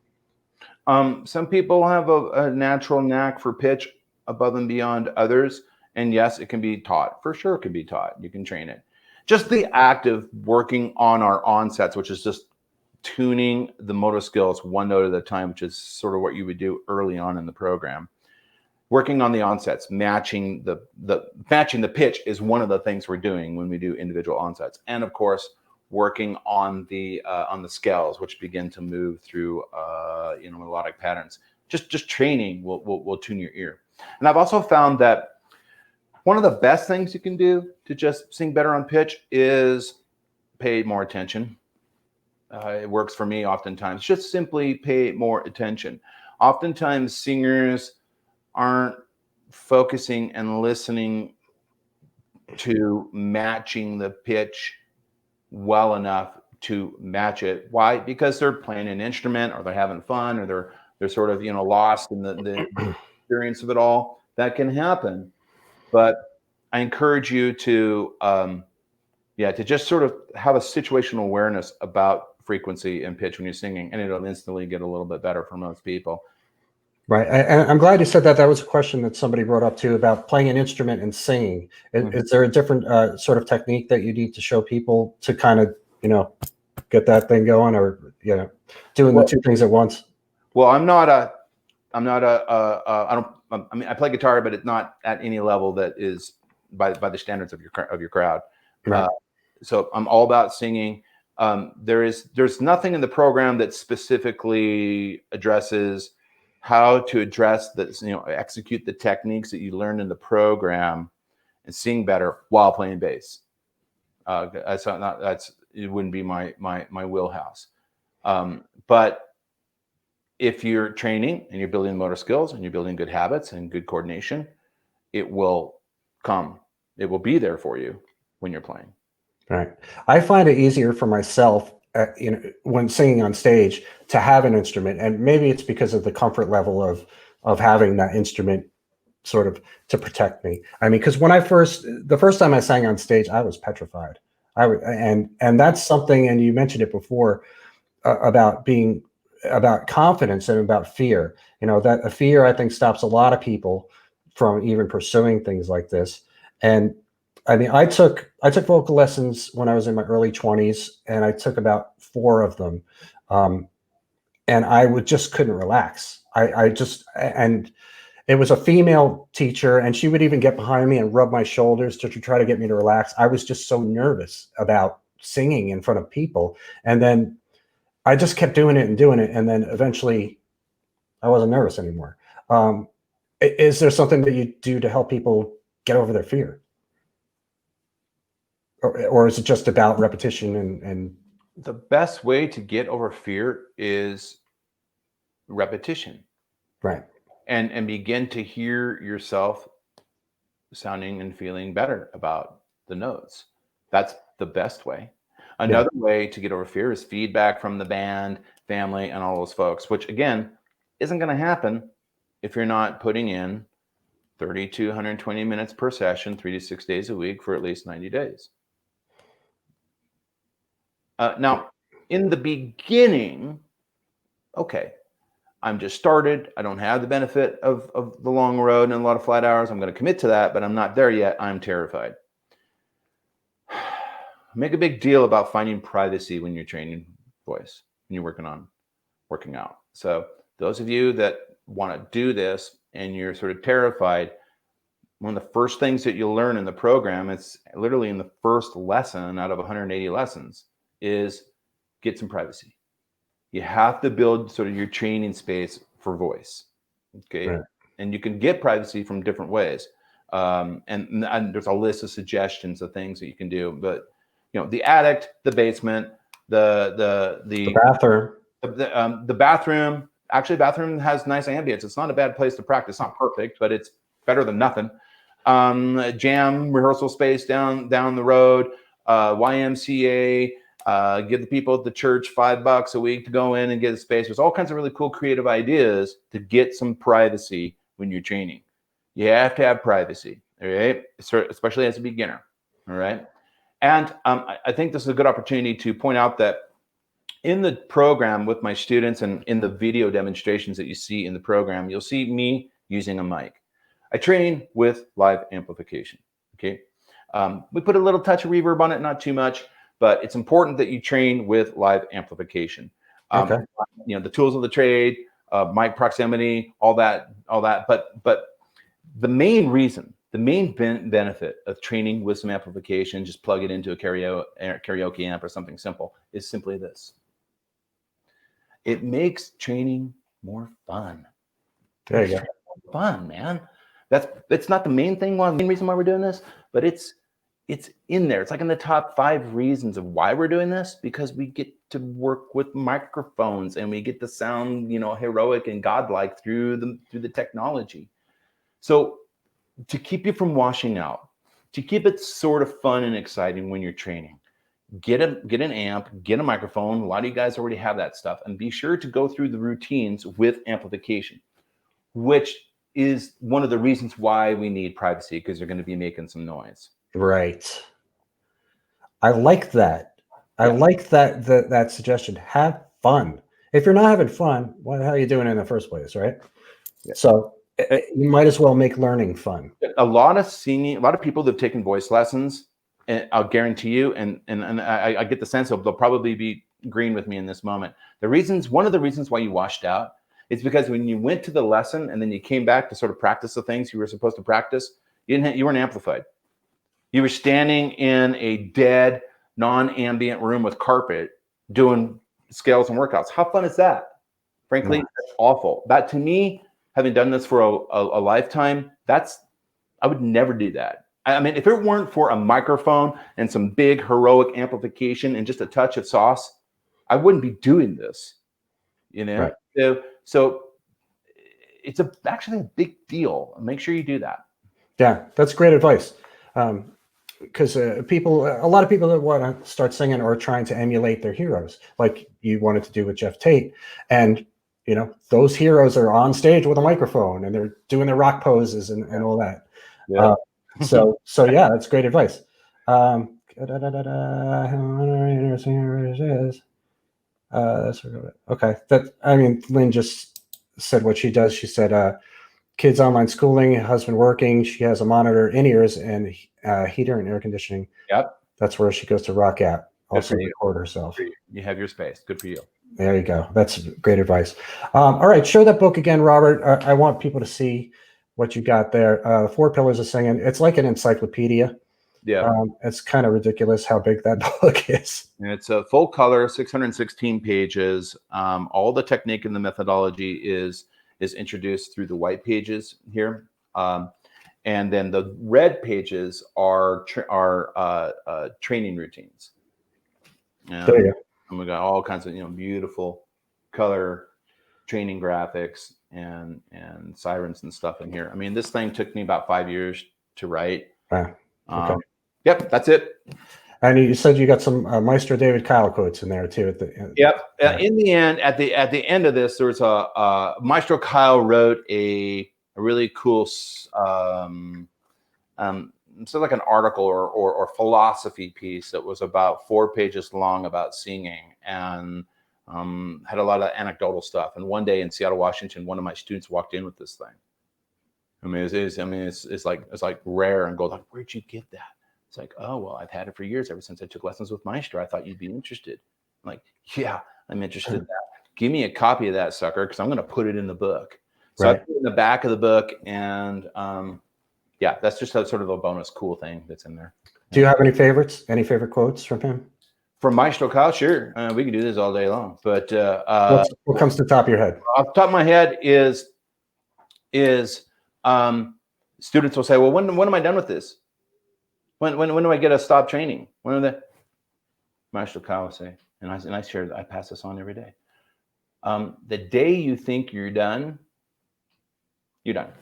Some people have a natural knack for pitch above and beyond others. And yes, it can be taught. For sure, it can be taught. You can train it. Just the act of working on our onsets, which is just tuning the motor skills one note at a time, which is sort of what you would do early on in the program. Working on the onsets, matching the pitch is one of the things we're doing when we do individual onsets, and of course, working on the scales, which begin to move through melodic patterns. Just training will tune your ear. And I've also found that one of the best things you can do to just sing better on pitch is pay more attention. It works for me oftentimes. Just simply pay more attention. Oftentimes singers aren't focusing and listening to matching the pitch well enough to match it. Why? Because they're playing an instrument, or they're having fun, or they're sort of lost in the experience of it all. That can happen. But I encourage you to just sort of have a situational awareness about frequency and pitch when you're singing, and it'll instantly get a little bit better for most people. Right. And I'm glad you said that. That was a question that somebody brought up too, about playing an instrument and singing. Is there a different sort of technique that you need to show people to kind of, get that thing going, or, doing the two things at once? Well, I play guitar, but it's not at any level that is by the standards of your crowd. Right. So I'm all about singing. There's nothing in the program that specifically addresses how to address execute the techniques that you learned in the program and sing better while playing bass. It wouldn't be my wheelhouse. But if you're training and you're building motor skills and you're building good habits and good coordination, it will come. It will be there for you when you're playing. Right. I find it easier for myself, when singing on stage, to have an instrument, and maybe it's because of the comfort level of having that instrument sort of to protect me. I mean, because the first time I sang on stage, I was petrified. And that's something, and you mentioned it before, about confidence and about fear. That a fear, I think, stops a lot of people from even pursuing things like this. And I mean, I took vocal lessons when I was in my early 20s, and I took about 4 of them. And I just couldn't relax. And it was a female teacher, and she would even get behind me and rub my shoulders to try to get me to relax. I was just so nervous about singing in front of people. And then I just kept doing it. And then eventually I wasn't nervous anymore. Is there something that you do to help people get over their fear? Or is it just about repetition and the best way to get over fear is repetition. Right. And begin to hear yourself sounding and feeling better about the notes. That's the best way. Another way to get over fear is feedback from the band, family, and all those folks, which again isn't going to happen if you're not putting in 30 to 120 minutes per session, 3 to 6 days a week for at least 90 days. Now, in the beginning, okay, I'm just started. I don't have the benefit of the long road and a lot of flight hours. I'm going to commit to that, but I'm not there yet. I'm terrified. Make a big deal about finding privacy when you're training voice, when you're working out. So those of you that want to do this and you're sort of terrified, one of the first things that you'll learn in the program, it's literally in the first lesson out of 180 lessons, is get some privacy. You have to build sort of your training space for voice. Okay. Right. And you can get privacy from different ways. And there's a list of suggestions of things that you can do, but the attic, the basement, the bathroom, the bathroom. Actually, bathroom has nice ambience. It's not a bad place to practice. It's not perfect, but it's better than nothing. Jam rehearsal space down the road, YMCA. Give the people at the church $5 a week to go in and get a space. There's all kinds of really cool creative ideas to get some privacy when you're training. You have to have privacy, all right? Especially as a beginner, all right? And I think this is a good opportunity to point out that in the program with my students and in the video demonstrations that you see in the program, you'll see me using a mic. I train with live amplification. Okay. We put a little touch of reverb on it, not too much, but it's important that you train with live amplification. Okay. You know, the tools of the trade, mic proximity, all that. But the main reason, the main benefit of training with some amplification, just plug it into a karaoke amp or something simple, is simply this. It makes training more fun. There you go. Fun, man. That's not the main thing, one main reason why we're doing this, but it's in there. It's like in the top 5 reasons of why we're doing this, because we get to work with microphones and we get to sound, you know, heroic and godlike through the technology. So to keep you from washing out, to keep it sort of fun and exciting when you're training, get an amp, get a microphone. A lot of you guys already have that stuff, and be sure to go through the routines with amplification, which is one of the reasons why we need privacy, because you're going to be making some noise. Right. I like that. I like that suggestion. Have fun. If you're not having fun, what the hell are you doing in the first place, right? Yeah. So you might as well make learning fun. A lot of people that have taken voice lessons, and I'll guarantee you, and I get the sense of they'll probably be agreeing with me in this moment. One of the reasons why you washed out is because when you went to the lesson and then you came back to sort of practice the things you were supposed to practice, you weren't amplified. You were standing in a dead, non-ambient room with carpet doing scales and workouts. How fun is that? Frankly, that's awful. That, to me, having done this for a lifetime, I would never do that. I mean, if it weren't for a microphone and some big heroic amplification and just a touch of sauce, I wouldn't be doing this, you know? Right. So it's actually a big deal. Make sure you do that. Yeah, that's great advice. Because a lot of people that want to start singing are trying to emulate their heroes, like you wanted to do with Geoff Tate. And, you know, those heroes are on stage with a microphone and they're doing their rock poses and all that. Yeah. So yeah, that's great advice. Okay. Lynn just said what she does. She said, kids online schooling, husband working. She has a monitor, in-ears, and heater and air conditioning. Yep. That's where she goes to rock out. Also record herself. You have your space. Good for you. There you go. That's great advice. All right. Show that book again, Robert. I want people to see what you got there. 4 Pillars of Singing. It's like an encyclopedia. Yeah. It's kind of ridiculous how big that book is. And it's a full color, 616 pages. All the technique and the methodology is introduced through the white pages here. And then the red pages are training routines. There you go. And we got all kinds of, you know, beautiful color training graphics and sirens and stuff in here. I mean, this thing took me about 5 years to write. Okay. Yep, that's it. And you said you got some Maestro David Kyle quotes in there too. Yep. In the end, at the end of this, there was a Maestro Kyle wrote a really cool, sort of like an article or philosophy piece that was about 4 pages long about singing, and had a lot of anecdotal stuff. And one day in Seattle, Washington, one of my students walked in with this thing. I mean, it's like rare, and go like, "Where'd you get that?" It's like, "Oh, well, I've had it for years, ever since I took lessons with Maestro. I thought you'd be interested." I'm like, "Yeah, I'm interested in that. Give me a copy of that sucker, because I'm going to put it in the book." So I put it in the back of the book, and yeah, that's just a sort of a bonus cool thing that's in there. Do you have any favorites? Any favorite quotes from him? From Maestro Kyle? Sure. We can do this all day long. But what comes to the top of your head? Off the top of my head is students will say, "Well, when am I done with this? When do I get to stop training? When are the?" Maestro Kyle will say, and I pass this on every day. The day you think you're done, you're done.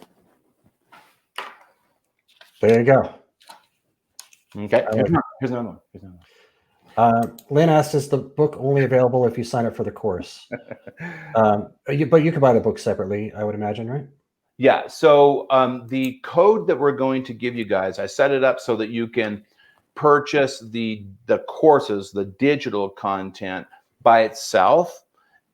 There you go. Okay. Here's another one. Lynn asked, "Is the book only available if you sign up for the course?" But you can buy the book separately, I would imagine, right? Yeah. So the code that we're going to give you guys, I set it up so that you can purchase the courses, the digital content by itself,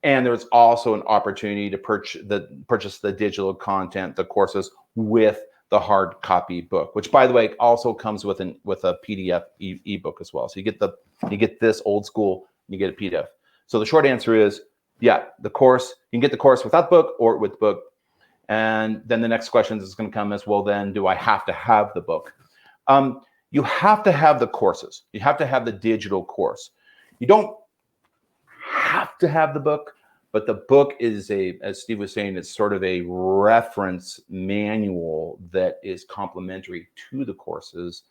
and there's also an opportunity to purchase the digital content, the courses, with the hard copy book, which by the way also comes with a PDF ebook as well. So you get this old school, you get a PDF. So the short answer is, yeah, the course, you can get the course without the book or with the book. And then the next question is going to come as, well, then do I have to have the book? You have to have the courses. You have to have the digital course. You don't have to have the book, but the book is as Steve was saying, it's sort of a reference manual that is complementary to the courses.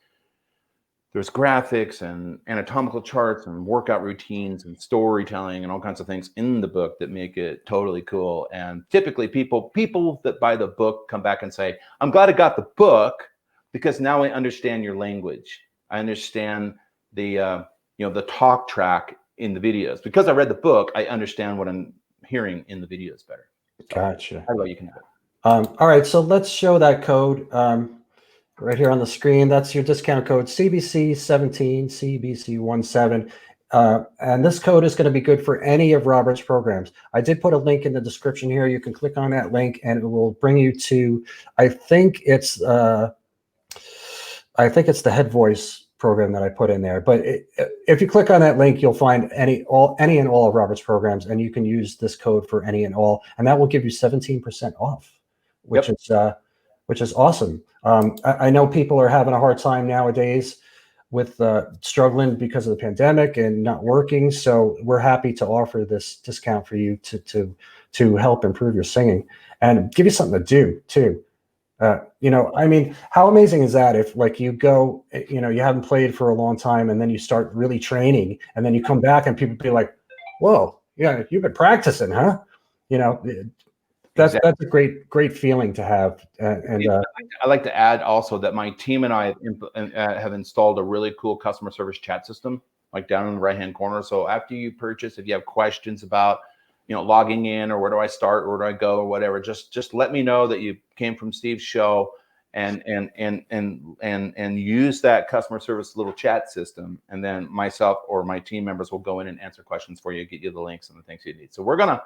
There's graphics and anatomical charts and workout routines and storytelling and all kinds of things in the book that make it totally cool. And typically people that buy the book come back and say, I'm glad I got the book because now I understand your language. I understand the talk track in the videos. Because I read the book, I understand what I'm hearing in the videos better. So, gotcha. how about you can have it? All right, so let's show that code right here on the screen. That's your discount code, CBC17, CBC17. And this code is going to be good for any of Robert's programs. I did put a link in the description here. You can click on that link and it will bring you to, I think it's the Head Voice program that I put in there. But if you click on that link, you'll find any and all of Robert's programs, and you can use this code for any and all, and that will give you 17% off, which is awesome. I know people are having a hard time nowadays with struggling because of the pandemic and not working. So we're happy to offer this discount for you to help improve your singing and give you something to do too. I mean, how amazing is that if like you go, you haven't played for a long time and then you start really training and then you come back and people be like, whoa, yeah, you've been practicing, huh? That's a great feeling to have. I like to add also that my team and I have installed a really cool customer service chat system, like down in the right-hand corner. So after you purchase, if you have questions about logging in or where do I start or where do I go or whatever, just let me know that you came from Steve's show and use that customer service little chat system. And then myself or my team members will go in and answer questions for you, get you the links and the things you need. So we're going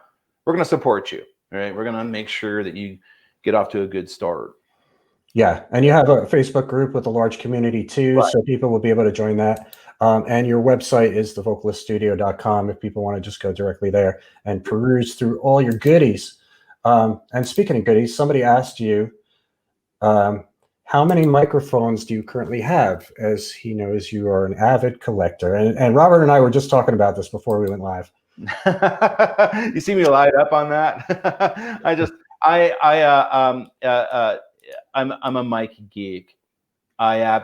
to support you. All right. We're going to make sure that you get off to a good start. Yeah. And you have a Facebook group with a large community too. Right. So people will be able to join that. And your website is thevocaliststudio.com if people want to just go directly there and peruse through all your goodies. And speaking of goodies, somebody asked you, how many microphones do you currently have? As he knows you are an avid collector. And Robert and I were just talking about this before we went live. You see me light up on that? I'm a mic geek. I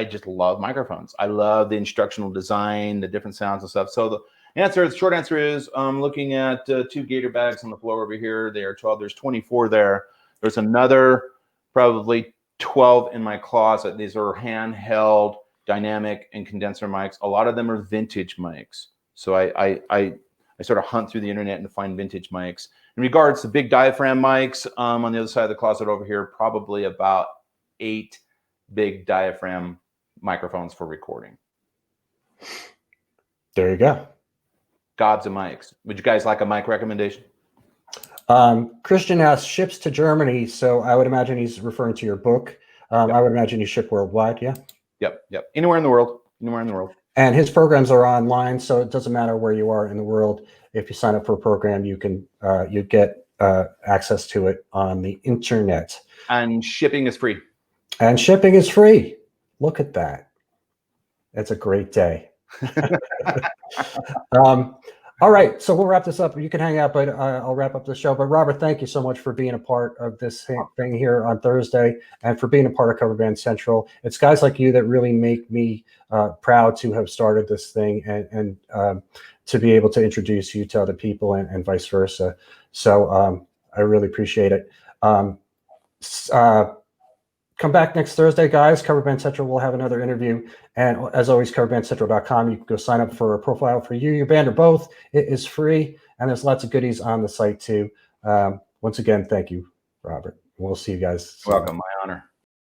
just love microphones. I love the instructional design, the different sounds and stuff. So the short answer is I'm looking at 2 gator bags on the floor over here. They are 12. There's 24 there. There's another probably 12 in my closet. These are handheld, dynamic, and condenser mics. A lot of them are vintage mics. So I sort of hunt through the internet and find vintage mics. In regards to big diaphragm mics, on the other side of the closet over here, probably about 8 big diaphragm microphones for recording. There you go. Gobs of mics. Would you guys like a mic recommendation? Christian asks, ships to Germany. So I would imagine he's referring to your book. Yep. I would imagine you ship worldwide. Yeah. Yep. Anywhere in the world. And his programs are online, so it doesn't matter where you are in the world. If you sign up for a program, you can you get access to it on the internet. And shipping is free. Look at that. That's a great day. All right, so we'll wrap this up. You can hang out, but I'll wrap up the show. But Robert, thank you so much for being a part of this thing here on Thursday and for being a part of Cover Band Central. It's guys like you that really make me proud to have started this thing and to be able to introduce you to other people and vice versa. So I really appreciate it. Come back next Thursday, guys. Cover Band Central will have another interview. And as always, coverbandcentral.com. You can go sign up for a profile for you, your band, or both. It is free, and there's lots of goodies on the site, too. Once again, thank you, Robert. We'll see you guys soon. Welcome. My honor.